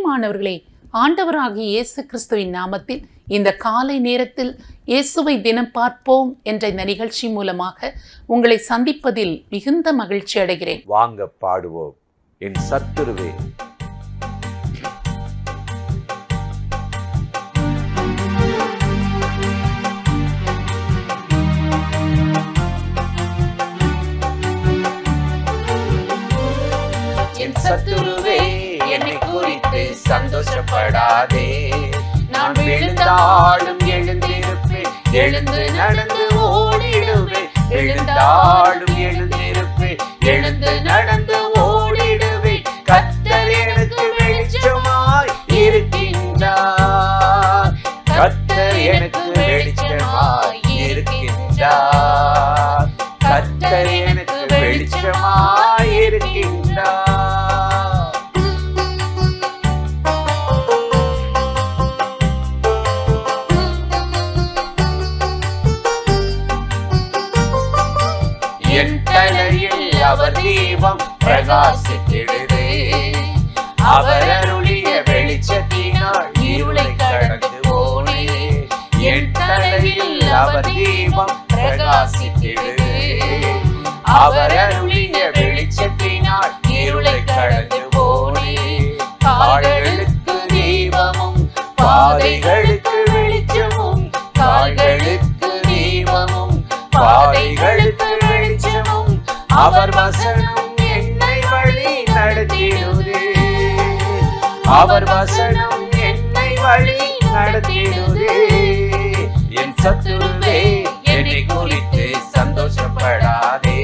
பிரியமானவர்களே, ஆண்டவராகிய இயேசு கிறிஸ்துவின் நாமத்தில் இந்த காலை நேரத்தில் இயேசுவை தினம் பார்ப்போம் என்ற இந்த நிகழ்ச்சி மூலமாக உங்களை சந்திப்பதில் மிகுந்த மகிழ்ச்சி அடைகிறேன். வாங்க பாடுவோம் என் சத்துருவே. என் சத்துருவே, என்னை குறித்து சந்தோஷப்படாதே. நான் விழுந்தாலும் எழுந்திருப்பேன், எழுந்து நடந்து ஓடிடுவேன். விழுந்தாலும் எழுந்திருப்பேன், எழுந்து நடந்து ஓடிடுவேன். கர்த்தர் எனக்கு வெளிச்சமாய் இருக்கின்றார். கர்த்தர் எனக்கு வெளிச்சமாய் இருக்கின்றார். கர்த்தர் எனக்கு வெளிச்சமாய் இருக்கின்றார். என் தலையில் அவர் தீபம் பிரகாசித்திடுதே. அவர் அருளிய வெளிச்சத்தினால் இருளை கடந்து போனே. என் தலையில் அவர் தீபம் பிரகாசித்திடுதே. அவர் அருளிய வெளிச்சத்தினால் இருளை கடந்து போனே. கால்களுக்கு தீபமும் பாதைகளுக்கு வெளிச்சமும். கால்களுக்கு தீபமும் பாதைகளுக்கு வெளிச்சமும். அவர் வசனம் என்னை வழி நடத்திடுதே. அவர் வசனம் என்னை வழி நடத்திடுதே. என் சத்துருவே, என்னை குறித்து சந்தோஷப்படாதே.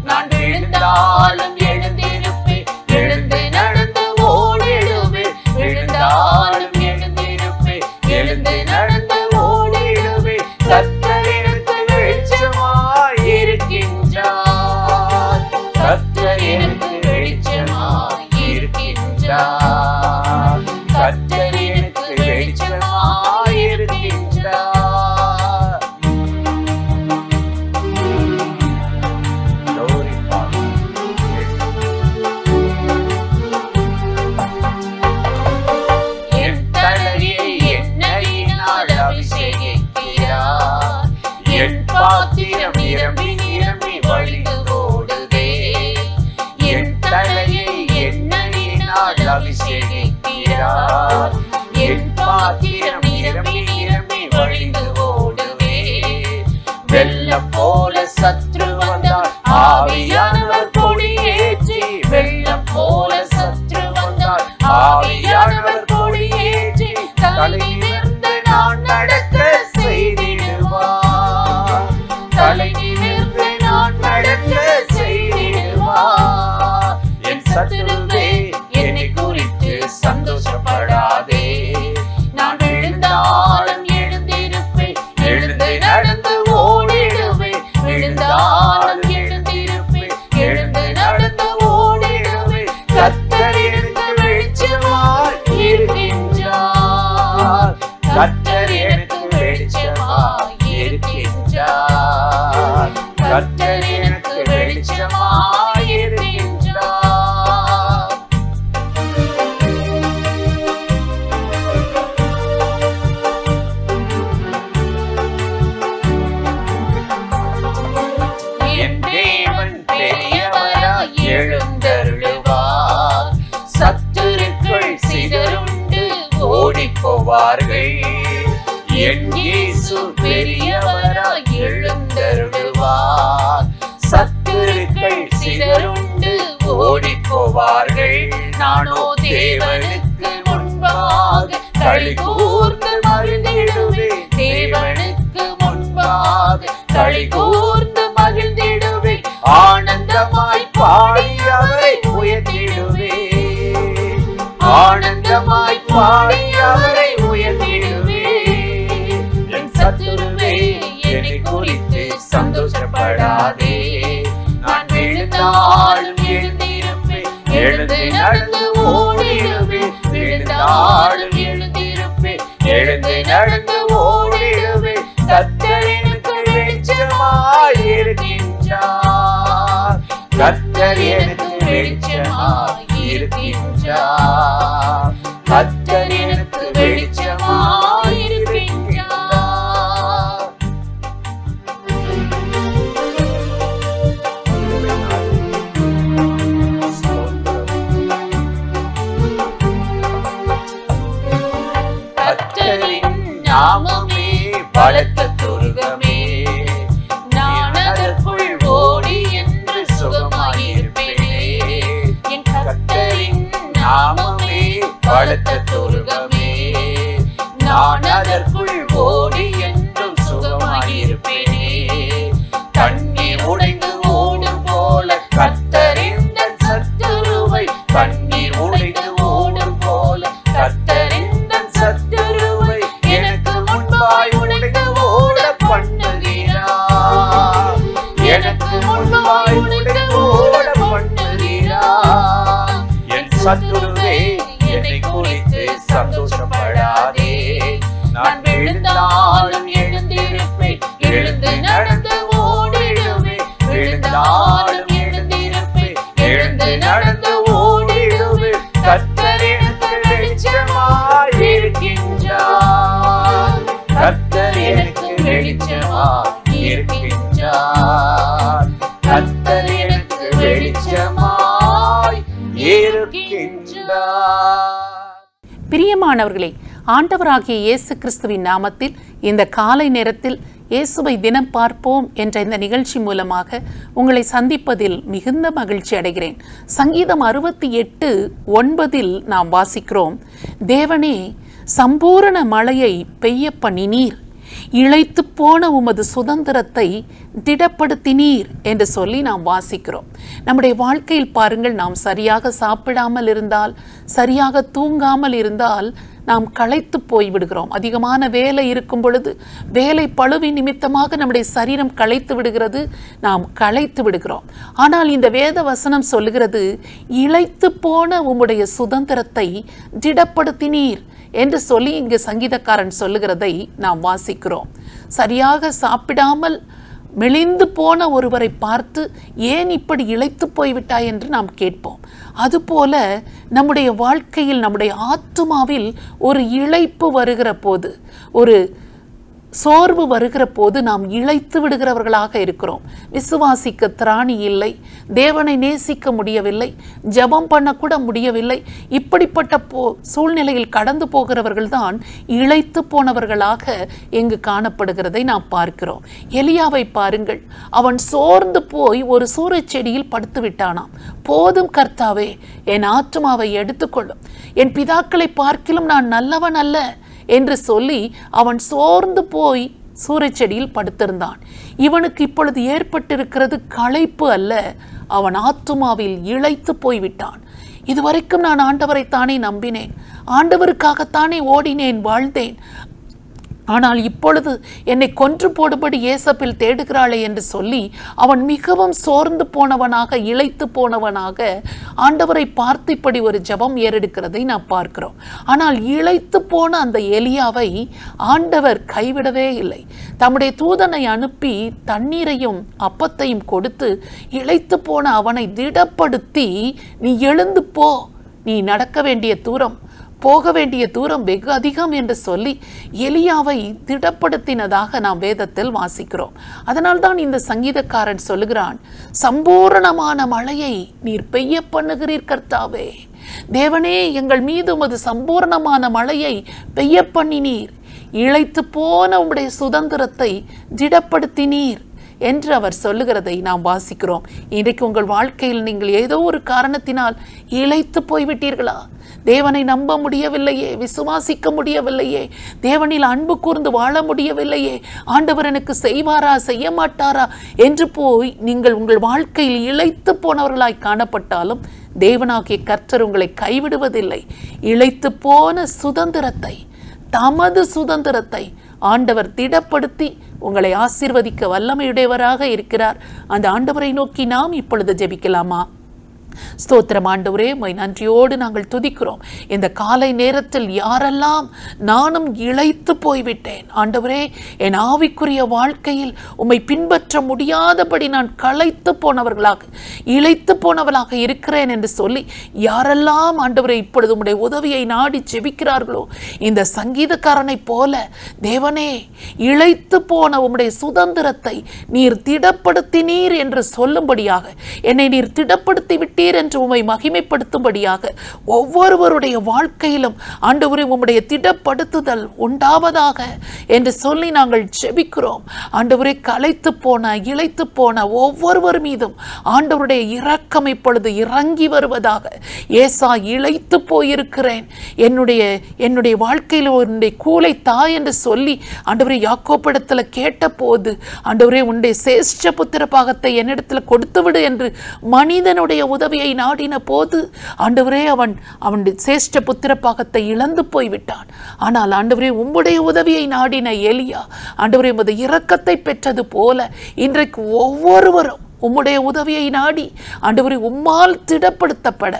நான் விழுந்தாலும் எழுந்திருப்பேன், எழுந்து நடந்து ஓடிடுவேன். விழுந்தாலும் எழுந்திருப்பேன், எழுந்து நடந்து ஓடிடுவேன். கர்த்தர் எனக்கு வெளிச்சமாய் இருக்கின்றார். கர்த்தர் எனக்கு வெளிச்சமாய் இருக்கின்றார். கர்த்தர் எனக்கு வெளிச்சமாய் இருக்கின்றார். என் தலையை எண்ணெயினால் அபிஷேகிக்கிறார். என் பாத்திரம் நிரம்பி நிரம்பி வழிந்து ஓடுதே. என் தலையை எண்ணெயினால் அபிஷேகிக்கிறார். என் பாத்திரம் நிரம்பி நிரம்பி வழிந்து ஓடுவே. வெள்ளம் போல சத்ரு வந்தால் ஆவியானவர் கொடியேற்றி. வெள்ளம் போல சத்ரு வந்தால் ஆவியானவர் கொடியேற்றி. தலை நிமிர்ந்து நான் நடக்க செய்திடுவார். தலை நிமிர்ந்து நான் நடக்க செய்திடுவார். என் சத்துருவே, என்னை குறித்து சந்தோஷப்படாதே. நான் விழுந்தாலும் எழுந்திருப்பேன், எழுந்து நடந்து ஓடிடுவேன். விழுந்தாலும் எழுந்திருப்பேன், எழுந்து நடந்து ஓடிடுவேன். கர்த்தர் எனக்கு வெளிச்சமாய் இருக்கின்றார். கர்த்தர் எனக்கு வெளிச்சமாய் இருக்கின்றார். கர்த்தர் எனக்கு வெளிச்சமாய் இருக்கின்றார். என் தேவன் பெரியவராய் எழுந்தருளுவார். சத்துருக்கள் சிதறுண்டு ஓடிப் போவார்கள். என் இயேசு பெரியவராய் எழுந்தருளுவார். சத்துருக்கள் சிதறுண்டு ஓடிப் போவார்கள். நானோ தேவனுக்கு முன்பாக களி கூர்ந்து மகிழ்ந்திடுவேன். தேவனுக்கு முன்பாக களி கூர்ந்து மகிழ்ந்திடுவேன். ஆனந்தமாய் பாடி அவரை உயர்த்திடுவேன். ஆனந்தமாய் பாடி அவரை உயர்த்திடுவேன். என் சத்துருவே, என்னை குறித்து சந்தோஷப்படாதே. நான் விழுந்தாலும் எழுந்திருப்பேன், எழுந்து நடந்து ஓடிடுவேன். விழுந்தாலும் எழுந்திருப்பேன், எழுந்து நடந்து ஓடிடுவேன். கர்த்தர் எனக்கு வெளிச்சமாய் இருக்கின்றார். கர்த்தர் எனக்கு வெளிச்சமாய் இருக்கின்றார். கர்த்தர் எனக்கு வெளிச்சமாயிருக்கின்றார். கர்த்தரின் நாமமே பலத்த துருகமே, நான் அதற்குள் ஓடி என்று சுகமாயிருப்பேனே. என் கர்த்தரின் நாமமே பலத்த துருகமே, நான் அதற்குள் ஓடி என்றும் சுகமாயிருப்பேனே. தண்ணீர் உடைந்து ஓடும் போல கர்த்தரின் சத்துருவை, தண்ணீர் உடைந்து ஓடும் போல கர்த்தரின் சத்துருவை எனக்கு முன்பாய் உடைந்து ஓட பண்ணுகிறார். எனக்கு முன்பாய் உடைந்து ஓட பண்ணுகிறார். என் சத்துருவே என்னை குறித்து சந்தோஷப்படாதே, நான் விழுந்தாலும் எழுந்திருப்பேன், எழுந்து நடந்து ஓடிடுவேன். விழுந்தாலும் எழுந்திருப்பேன், எழுந்து நடந்து ஓடிடுவேன். கர்த்தர் எனக்கு வெளிச்சமாயிருக்கின்றார். கர்த்தர் எனக்கு வெளிச்சமாயிருக்கின்றார். கர்த்தர் எனக்கு வெளிச்சமாய் இருக்கின்றார். பிரியமானவர்களே, ஆண்டவராகிய இயேசு கிறிஸ்துவின் நாமத்தில் இந்த காலை நேரத்தில் இயேசுவை தினம் பார்ப்போம் என்ற இந்த நிகழ்ச்சி மூலமாக உங்களை சந்திப்பதில் மிகுந்த மகிழ்ச்சி அடைகிறேன். சங்கீதம் 68:9 நாம் வாசிக்கிறோம், தேவனே சம்பூரண மழையை பெய்ய பண்ணினீர், இளைத்து போன உமது சுதந்திரத்தை திடப்படுத்தினீர் என்று சொல்லி நாம் வாசிக்கிறோம். நம்முடைய வாழ்க்கையில் பாருங்கள், நாம் சரியாக சாப்பிடாமல் இருந்தால், சரியாக தூங்காமல் இருந்தால் நாம் களைத்து போய்விடுகிறோம். அதிகமான வேலை இருக்கும் பொழுது வேலை பளுவி நிமித்தமாக நம்முடைய சரீரம் களைத்து விடுகிறது, நாம் களைத்து விடுகிறோம். ஆனால் இந்த வேத வசனம் சொல்லுகிறது, இளைத்து போன உம்முடைய சுதந்திரத்தை திடப்படுத்தினீர் என்று சொல்லி இங்கு சங்கீதக்காரன் சொல்லுகிறதை நாம் வாசிக்கிறோம். சரியாக சாப்பிடாமல் மெலிந்து போன ஒருவரை பார்த்து ஏன் இப்படி இளைத்து போய்விட்டாய் என்று நாம் கேட்போம். அதுபோல நம்முடைய வாழ்க்கையில், நம்முடைய ஆத்துமாவில் ஒரு இளைப்பு வருகிற போது, ஒரு சோர்வு வருகிற போது நாம் இளைத்து விடுகிறவர்களாக இருக்கிறோம். விசுவாசிக்க திராணி இல்லை, தேவனை நேசிக்க முடியவில்லை, ஜெபம் பண்ணக்கூட முடியவில்லை. இப்படிப்பட்ட சூழ்நிலையில் கடந்து போகிறவர்கள் தான் இளைத்து போனவர்களாக இங்கு காணப்படுகிறதை நாம் பார்க்கிறோம். எலியாவை பாருங்கள், அவன் சோர்ந்து போய் ஒரு சூறைச் செடியில் படுத்து விட்டானாம். போதும் கர்த்தாவே, என் ஆத்துமாவை எடுத்துக்கொள்ளும், என் பிதாக்களை பார்க்கிலும் நான் நல்லவன் அல்ல என்று சொல்லி அவன் சோர்ந்து போய் சூறைச்செடியில் படுத்திருந்தான். இவனுக்கு இப்பொழுது ஏற்பட்டிருக்கிறது களைப்பு அல்ல, அவன் ஆத்துமாவில் இளைத்து போய்விட்டான். இதுவரைக்கும் நான் ஆண்டவரைத்தானே நம்பினேன், ஆண்டவருக்காகத்தானே ஓடினேன், வாழ்ந்தேன். ஆனால் இப்பொழுது என்னை கொன்று போடும்படி ஏசப்பில் தேடுகிறாளே என்று சொல்லி அவன் மிகவும் சோர்ந்து போனவனாக, இளைத்து போனவனாக ஆண்டவரை பார்த்து இப்படி ஒரு ஜெபம் ஏறெடுக்கிறதை நாம் பார்க்கிறோம். ஆனால் இளைத்து போன அந்த எலியாவை ஆண்டவர் கைவிடவே இல்லை. தம்முடைய தூதனை அனுப்பி தண்ணீரையும் அப்பத்தையும் கொடுத்து இளைத்து போன அவனை திடப்படுத்தி, நீ எழுந்து போ, நீ நடக்க வேண்டிய தூரம், போக வேண்டிய தூரம் வெகு அதிகம் என்று சொல்லி எலியாவை திடப்படுத்தினதாக நாம் வேதத்தில் வாசிக்கிறோம். அதனால்தான் இந்த சங்கீதக்காரன் சொல்லுகிறான், சம்பூரணமான மழையை நீர் பெய்ய பண்ணுகிறீர் கர்த்தாவே. தேவனே, எங்கள் மீது உமது சம்பூரணமான மழையை பெய்ய பண்ணினீர், இளைத்து போன உம்முடைய சுதந்திரத்தை திடப்படுத்தினீர் என்று அவர் சொல்லுகிறதை நாம் வாசிக்கிறோம். இன்றைக்கு உங்கள் வாழ்க்கையில் நீங்கள் ஏதோ ஒரு காரணத்தினால் இளைத்து போய்விட்டீர்களா? தேவனை நம்ப முடியவில்லையே, விசுவாசிக்க முடியவில்லையே, தேவனில் அன்பு கூர்ந்து வாழ முடியவில்லையே, ஆண்டவர் எனக்கு செய்வாரா செய்ய மாட்டாரா என்று போய் நீங்கள் உங்கள் வாழ்க்கையில் இளைத்து போனவர்களாய் காணப்பட்டாலும் தேவனாகிய கர்த்தர் உங்களை கைவிடுவதில்லை. இளைத்து போன சுதந்திரத்தை, தமது சுதந்திரத்தை ஆண்டவர் திடப்படுத்தி உங்களை ஆசீர்வதிக்க வல்லமையுடையவராக இருக்கிறார். அந்த ஆண்டவரை நோக்கி நாம் இப்பொழுது ஜெபிக்கலாமா? ஸ்தோத்திரம் ஆண்டவரே, உம்மை நன்றியோடு நாங்கள் துதிக்கிறோம். இந்த காலை நேரத்தில் யாரெல்லாம் நானும் இளைத்து போய்விட்டேன் ஆண்டவரே, என் ஆவிக்குரிய வாழ்க்கையில் உம்மை பின்பற்ற முடியாதபடி நான் களைத்து போனவர்களாக இளைத்து போனவளாக இருக்கிறேன் என்று சொல்லி யாரெல்லாம் ஆண்டவரே இப்பொழுது உம்முடைய உதவியை நாடி ஜெபிக்கிறார்களோ, இந்த சங்கீதக்காரனை போல தேவனே, இளைத்து போன உம்முடைய சுதந்திரத்தை நீர் திடப்படுத்தினீர் என்று சொல்லும்படியாக, என்னை நீர் திடப்படுத்தி விட்டீர் என்று உம்மை மகிமைப்படுத்தும்படியாக ஒவ்வொருவருடைய வாழ்க்கையிலும் ஆண்டவரே உம்முடைய திடப்படுத்துதல் உண்டாவதாக என்று சொல்லி நாங்கள் ஜெபிக்கிறோம். ஆண்டவரே, களைத்து போன இளைத்து போன ஒவ்வொருவர் மீதும் ஆண்டவருடைய இரக்கம் இப்பொழுது இறங்கி வருவதாக. ஏசா, இளைத்து போயிருக்கிறேன், என்னுடைய வாழ்க்கையில் உன்னுடைய கூலை தாய் என்று சொல்லி ஆண்டவரே யாக்கோபிடத்தில் கேட்ட போது, ஆண்டவரே உன்னுடைய சேஷ்ட புத்திர பாகத்தை என்னிடத்தில் கொடுத்து விடு என்று மனிதனுடைய உதவியை நாடின போது ஆண்டவரே அவன் சேஷ்ட புத்திர பாகத்தை இழந்து போய்விட்டான். ஆனால் ஆண்டவரே உம்முடைய உதவியை நாடின எலியா ஆண்டவரே உமது இரக்கத்தை பெற்றது போல இன்றைக்கு ஒவ்வொருவரும் உம்முடைய உதவியை நாடி ஆண்டவரே உம்மால் திடப்படுத்தப்பட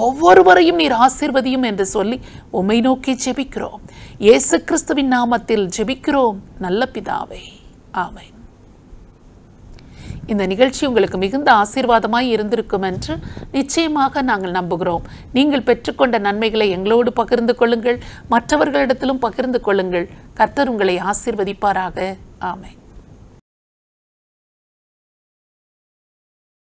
ஒவ்வொருவரையும் நீர் ஆசீர்வதியும் என்று சொல்லி உம்மை நோக்கி ஜெபிக்கிறோம். இயேசு கிறிஸ்துவின் நாமத்தில் ஜெபிக்கிறோம் நல்ல பிதாவே, ஆமென். இந்த நிகழ்ச்சி உங்களுக்கு மிகுந்த ஆசீர்வாதமாய் இருந்திருக்கும் என்று நிச்சயமாக நாங்கள் நம்புகிறோம். நீங்கள் பெற்றுக்கொண்ட நன்மைகளை எங்களோடு பகிர்ந்து கொள்ளுங்கள், மற்றவர்களிடத்திலும் பகிர்ந்து கொள்ளுங்கள். கர்த்தர் உங்களை ஆசீர்வதிப்பாராக. ஆமென்.